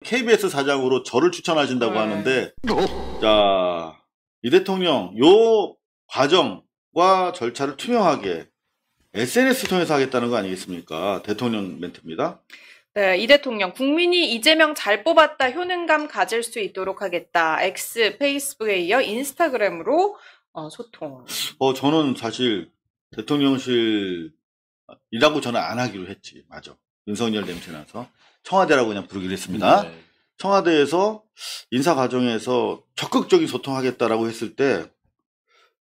KBS 사장으로 저를 추천하신다고 하는데, 자, 이 대통령 요 과정과 절차를 투명하게 SNS 통해서 하겠다는 거 아니겠습니까? 대통령 멘트입니다. 네, 이 대통령 국민이 이재명 잘 뽑았다 효능감 가질 수 있도록 하겠다. X, 페이스북에 이어 인스타그램으로 소통. 저는 사실 대통령실 이라고 저는 안 하기로 했지. 맞아. 윤석열 냄새나서 청와대라고 그냥 부르기로 했습니다. 네. 청와대에서 인사 과정에서 적극적인 소통하겠다라고 했을 때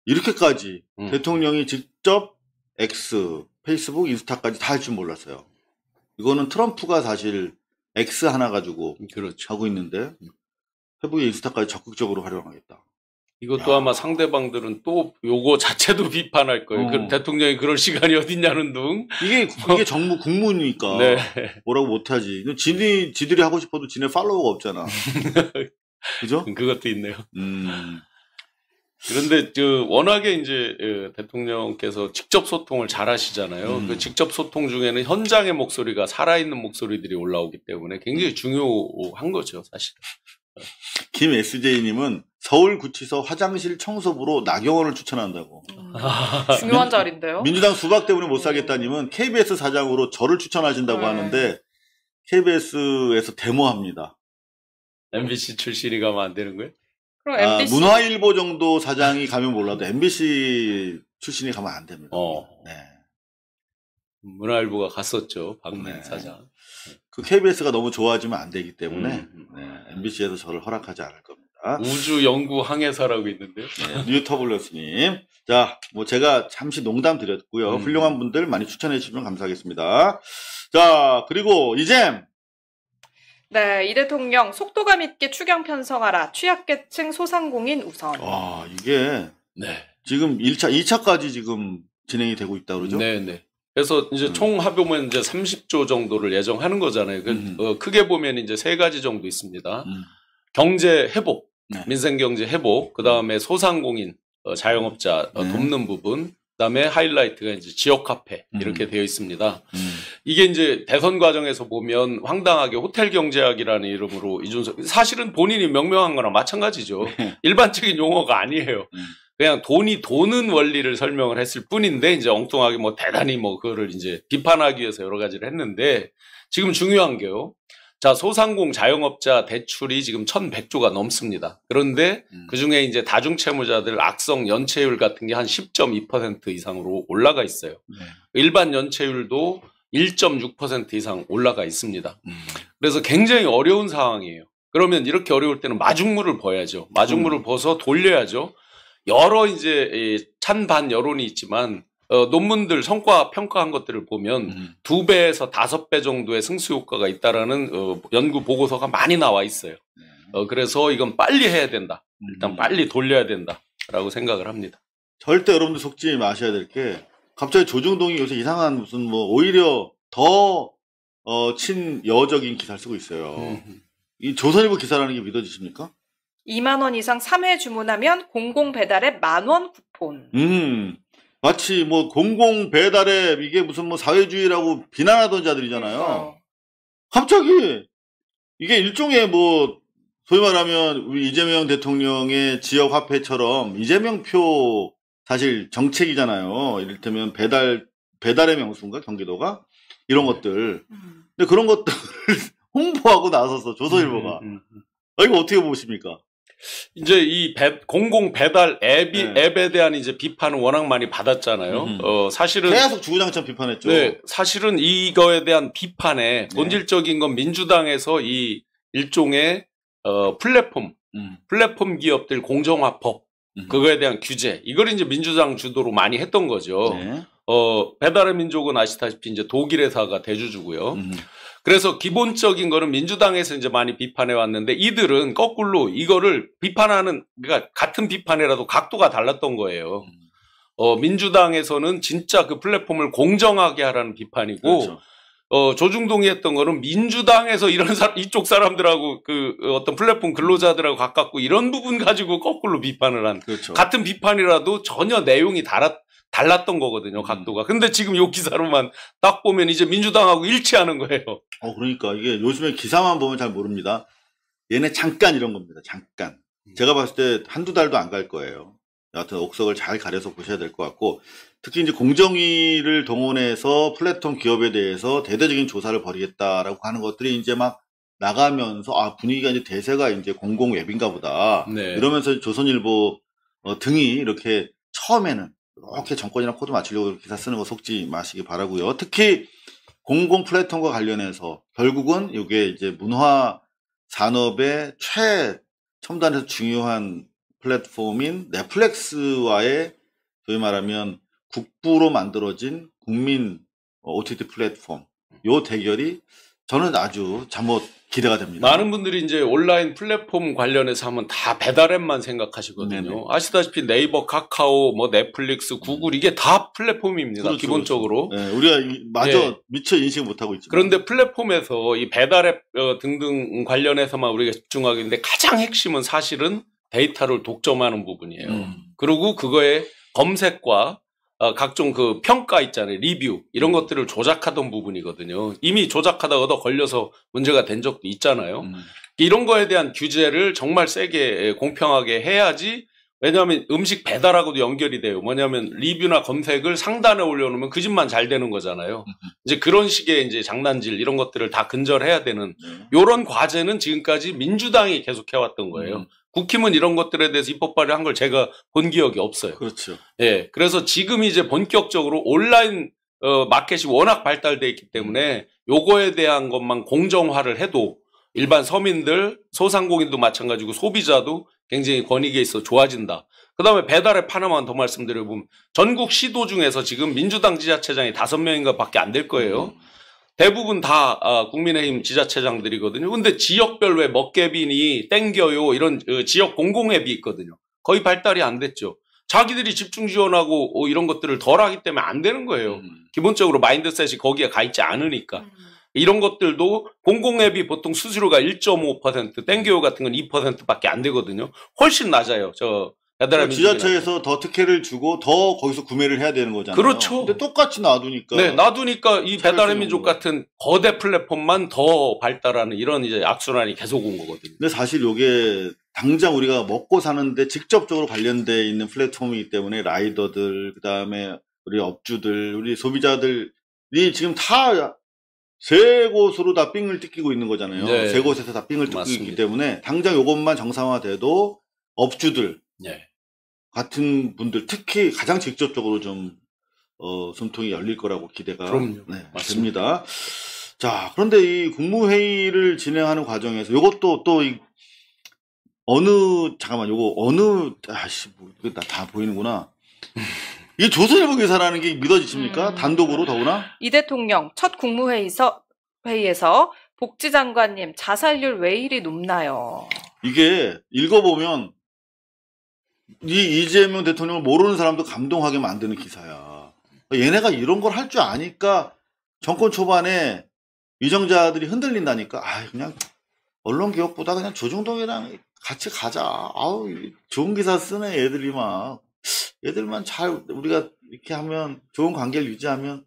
이렇게까지 대통령이 직접 X, 페이스북, 인스타까지 다 할 줄 몰랐어요. 이거는 트럼프가 사실 X 하나 가지고 그렇죠. 하고 있는데 페이스북, 인스타까지 적극적으로 활용하겠다. 이것도 아마 상대방들은 또 요거 자체도 비판할 거예요. 그 대통령이 그럴 시간이 어딨냐는 둥. 이게 정무 국무니까 네. 뭐라고 못하지. 지들이 하고 싶어도 지네 팔로워가 없잖아. 그죠? 그것도 있네요. 그런데 워낙에 이제 대통령께서 직접 소통을 잘 하시잖아요. 그 직접 소통 중에는 현장의 목소리가 살아있는 목소리들이 올라오기 때문에 굉장히 중요한 거죠, 사실. 김 SJ님은 서울구치소 화장실 청소부로 나경원을 추천한다고. 중요한 자리인데요. 민주당 수박 때문에 못 살겠다님은 KBS 사장으로 저를 추천하신다고 하는데 KBS에서 데모합니다. MBC 출신이 가면 안 되는 거예요? 그럼 MBC... 문화일보 정도 사장이 가면 몰라도 MBC 출신이 가면 안 됩니다. 네. 문화일보가 갔었죠, 박민 사장. 그 KBS가 너무 좋아지면 안 되기 때문에 MBC에서 저를 허락하지 않을 겁니다. 우주 연구 항해사라고 있는데요. 뉴터블러스님. 자, 뭐 제가 잠시 농담 드렸고요. 훌륭한 분들 많이 추천해 주시면 감사하겠습니다. 자, 그리고 이제 네, 이 대통령 속도감 있게 추경 편성하라. 취약계층 소상공인 우선. 와, 이게 지금 1차, 2차까지 지금 진행이 되고 있다고 그러죠? 네. 그래서 이제 총 합의면 이제 30조 정도를 예정하는 거잖아요. 크게 보면 이제 세 가지 정도 있습니다. 경제 회복, 민생 경제 회복, 그 다음에 소상공인, 자영업자 돕는 부분, 그 다음에 하이라이트가 이제 지역 카페 이렇게 되어 있습니다. 이게 이제 대선 과정에서 보면 황당하게 호텔 경제학이라는 이름으로 이준석, 사실은 본인이 명명한 거랑 마찬가지죠. 일반적인 용어가 아니에요. 그냥 돈이 도는 원리를 설명을 했을 뿐인데 이제 엉뚱하게 뭐 대단히 뭐 그거를 이제 비판하기 위해서 여러 가지를 했는데 지금 중요한 게요. 자, 소상공 자영업자 대출이 지금 1,100조가 넘습니다. 그런데 그 중에 이제 다중채무자들 악성 연체율 같은 게 한 10.2% 이상으로 올라가 있어요. 일반 연체율도 1.6% 이상 올라가 있습니다. 그래서 굉장히 어려운 상황이에요. 그러면 이렇게 어려울 때는 마중물을 버야죠. 마중물을 버서 돌려야죠. 여러 이제 찬반 여론이 있지만 논문들 성과 평가한 것들을 보면 2배에서 5배 정도의 승수 효과가 있다라는 연구 보고서가 많이 나와 있어요. 그래서 이건 빨리 해야 된다. 일단 빨리 돌려야 된다라고 생각을 합니다. 절대 여러분들 속지 마셔야 될 게 갑자기 조중동이 요새 이상한 무슨 뭐 오히려 더 친여적인 기사를 쓰고 있어요. 이 조선일보 기사라는 게 믿어지십니까? 2만 원 이상 3회 주문하면 공공 배달앱 10,000원 쿠폰. 마치 뭐 공공 배달앱 이게 무슨 뭐 사회주의라고 비난하던 자들이잖아요. 그러니까. 갑자기 이게 일종의 뭐 소위 말하면 우리 이재명 대통령의 지역 화폐처럼 이재명표 사실 정책이잖아요. 이를테면 배달의 명수인가 경기도가 이런 것들. 근데 그런 것들 홍보하고 나서서 조선일보가 이거 어떻게 보십니까? 이제 이 공공 배달 앱에 대한 이제 비판을 워낙 많이 받았잖아요. 사실은 계속 주구장창 비판했죠. 네, 사실은 이거에 대한 비판에 본질적인 건 민주당에서 이 일종의 플랫폼 기업들 공정화법 그거에 대한 규제 이걸 이제 민주당 주도로 많이 했던 거죠. 배달의 민족은 아시다시피 이제 독일 회사가 대주주고요. 그래서 기본적인 거는 민주당에서 이제 많이 비판해 왔는데 이들은 거꾸로 이거를 비판하는, 그러니까 같은 비판이라도 각도가 달랐던 거예요. 민주당에서는 진짜 그 플랫폼을 공정하게 하라는 비판이고, 그렇죠. 조중동이 했던 거는 민주당에서 이런 이쪽 사람들하고 그 어떤 플랫폼 근로자들하고 가깝고 이런 부분 가지고 거꾸로 비판을 한. 그렇죠. 같은 비판이라도 전혀 내용이 달랐던 거거든요, 각도가. 근데 지금 요 기사로만 딱 보면 이제 민주당하고 일치하는 거예요. 그러니까 이게 요즘에 기사만 보면 잘 모릅니다. 얘네 잠깐 이런 겁니다. 잠깐. 제가 봤을 때 한두 달도 안 갈 거예요. 여하튼 옥석을 잘 가려서 보셔야 될 것 같고, 특히 이제 공정위를 동원해서 플랫폼 기업에 대해서 대대적인 조사를 벌이겠다라고 하는 것들이 이제 막 나가면서 분위기가 이제 대세가 이제 공공 웹인가 보다. 네. 이러면서 조선일보 등이 이렇게 처음에는 이렇게 정권이랑 코드 맞추려고 기사 쓰는 거 속지 마시기 바라고요. 특히 공공 플랫폼과 관련해서 결국은 이게 이제 문화 산업의 최첨단에서 중요한 플랫폼인 넷플릭스와의 소위 말하면 국부로 만들어진 국민 OTT 플랫폼 요 대결이 저는 아주 잠못 기대가 됩니다. 많은 분들이 이제 온라인 플랫폼 관련해서 하면 다 배달앱만 생각하시거든요. 네네. 아시다시피 네이버, 카카오, 뭐 넷플릭스, 구글 이게 다 플랫폼입니다. 그렇죠, 기본적으로. 그렇죠. 네, 우리가 마저 미처 인식 못하고 있죠. 그런데 플랫폼에서 이 배달앱 등등 관련해서만 우리가 집중하겠는데 가장 핵심은 사실은 데이터를 독점하는 부분이에요. 그리고 그거에 검색과 각종 그 평가 있잖아요. 리뷰 이런 것들을 조작하던 부분이거든요. 이미 조작하다가 걸려서 문제가 된 적도 있잖아요. 이런 거에 대한 규제를 정말 세게 공평하게 해야지. 왜냐하면 음식 배달하고도 연결이 돼요. 뭐냐면 리뷰나 검색을 상단에 올려놓으면 그 집만 잘 되는 거잖아요. 이제 그런 식의 이제 장난질 이런 것들을 다 근절해야 되는 요런 과제는 지금까지 민주당이 계속 해왔던 거예요. 국힘은 이런 것들에 대해서 입법 발의한 걸 제가 본 기억이 없어요. 그렇죠. 예. 그래서 지금 이제 본격적으로 온라인 마켓이 워낙 발달돼 있기 때문에 요거에 대한 것만 공정화를 해도 일반 서민들, 소상공인도 마찬가지고 소비자도 굉장히 권익에 있어 좋아진다. 그 다음에 배달앱 하나만 더 말씀드려보면 전국 시도 중에서 지금 민주당 지자체장이 5명인가 밖에 안 될 거예요. 대부분 다 국민의힘 지자체장들이거든요. 근데 지역별 왜 먹개비니 땡겨요 이런 지역 공공앱이 있거든요. 거의 발달이 안 됐죠. 자기들이 집중 지원하고 이런 것들을 덜 하기 때문에 안 되는 거예요. 기본적으로 마인드셋이 거기에 가 있지 않으니까. 이런 것들도 공공앱이 보통 수수료가 1.5%, 땡겨요 같은 건 2%밖에 안 되거든요. 훨씬 낮아요. 지자체에서 더 특혜를 주고 더 거기서 구매를 해야 되는 거잖아요. 그렇죠. 근데 똑같이 놔두니까. 네, 놔두니까 이 배달의 민족 같은 거대 플랫폼만 더 발달하는 이런 이제 악순환이 계속 온 거거든요. 근데 사실 이게 당장 우리가 먹고 사는데 직접적으로 관련돼 있는 플랫폼이기 때문에 라이더들, 그다음에 우리 업주들, 우리 소비자들이 지금 다 세 곳으로 다 삥을 뜯기고 있는 거잖아요. 네. 세 곳에서 다 삥을 뜯고 맞습니다. 있기 때문에 당장 이것만 정상화돼도 업주들 네. 같은 분들 특히 가장 직접적으로 좀 숨통이 열릴 거라고 기대가 됩니다. 자, 그런데 이 국무회의를 진행하는 과정에서 요것도 또 이거 다 보이는구나. 이게 조선일보 기사라는 게 믿어지십니까? 단독으로 더구나? 이 대통령 첫 국무회의에서 복지장관님 자살률 왜 이리 높나요? 이게 읽어보면 이재명 대통령을 모르는 사람도 감동하게 만드는 기사야. 얘네가 이런 걸 할 줄 아니까 정권 초반에 위정자들이 흔들린다니까. 그냥 언론개혁보다 그냥 조중동이랑 같이 가자. 좋은 기사 쓰네 얘들만 잘 우리가 이렇게 하면 좋은 관계를 유지하면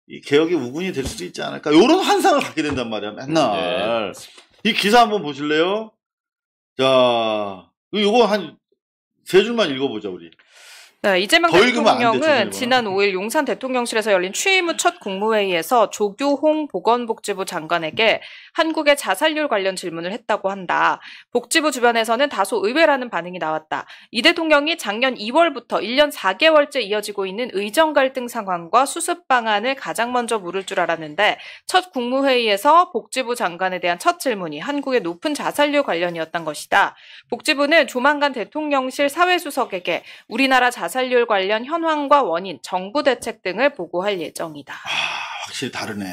이 개혁의 우군이 될 수도 있지 않을까. 이런 환상을 갖게 된단 말이야. 맨날. 이 기사 한번 보실래요? 자, 이거 한 3줄만 읽어보자 우리. 네, 이재명 대통령은 지난 5일 용산 대통령실에서 열린 취임 후 첫 국무회의에서 조규홍 보건복지부 장관에게 한국의 자살률 관련 질문을 했다고 한다. 복지부 주변에서는 다소 의외라는 반응이 나왔다. 이 대통령이 작년 2월부터 1년 4개월째 이어지고 있는 의정 갈등 상황과 수습 방안을 가장 먼저 물을 줄 알았는데 첫 국무회의에서 복지부 장관에 대한 첫 질문이 한국의 높은 자살률 관련이었던 것이다. 복지부는 조만간 대통령실 사회수석에게 우리나라 자살률 관련 현황과 원인, 정부 대책 등을 보고할 예정이다. 확실히 다르네.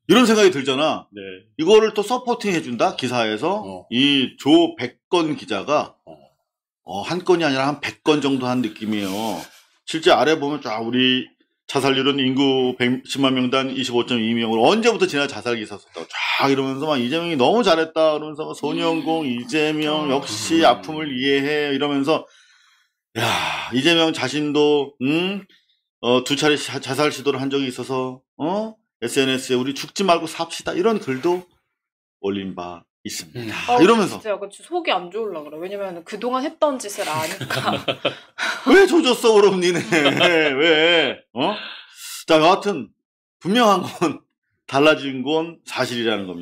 이런 생각이 들잖아. 네. 이거를 또 서포팅 해준다 기사에서 이 조 백건 기자가 한 건이 아니라 한 100건 정도 한 느낌이에요. 실제 아래 보면 쫙 우리 자살률은 인구 110만 명당 25.2명으로 언제부터 지난 자살 기사 썼다고 쫙 이러면서 막 이재명이 너무 잘했다 그러면서 소년공 이재명 역시 아픔을 이해해 이러면서 야, 이재명 자신도, 두 차례 자살 시도를 한 적이 있어서, SNS에 우리 죽지 말고 삽시다. 이런 글도 올린 바 있습니다. 이러면서. 진짜 속이 안 좋으려고 그래. 왜냐면 그동안 했던 짓을 아니까. 왜 조졌어, 그럼 니네. 왜? 자, 여하튼, 분명한 건, 달라진 건 사실이라는 겁니다.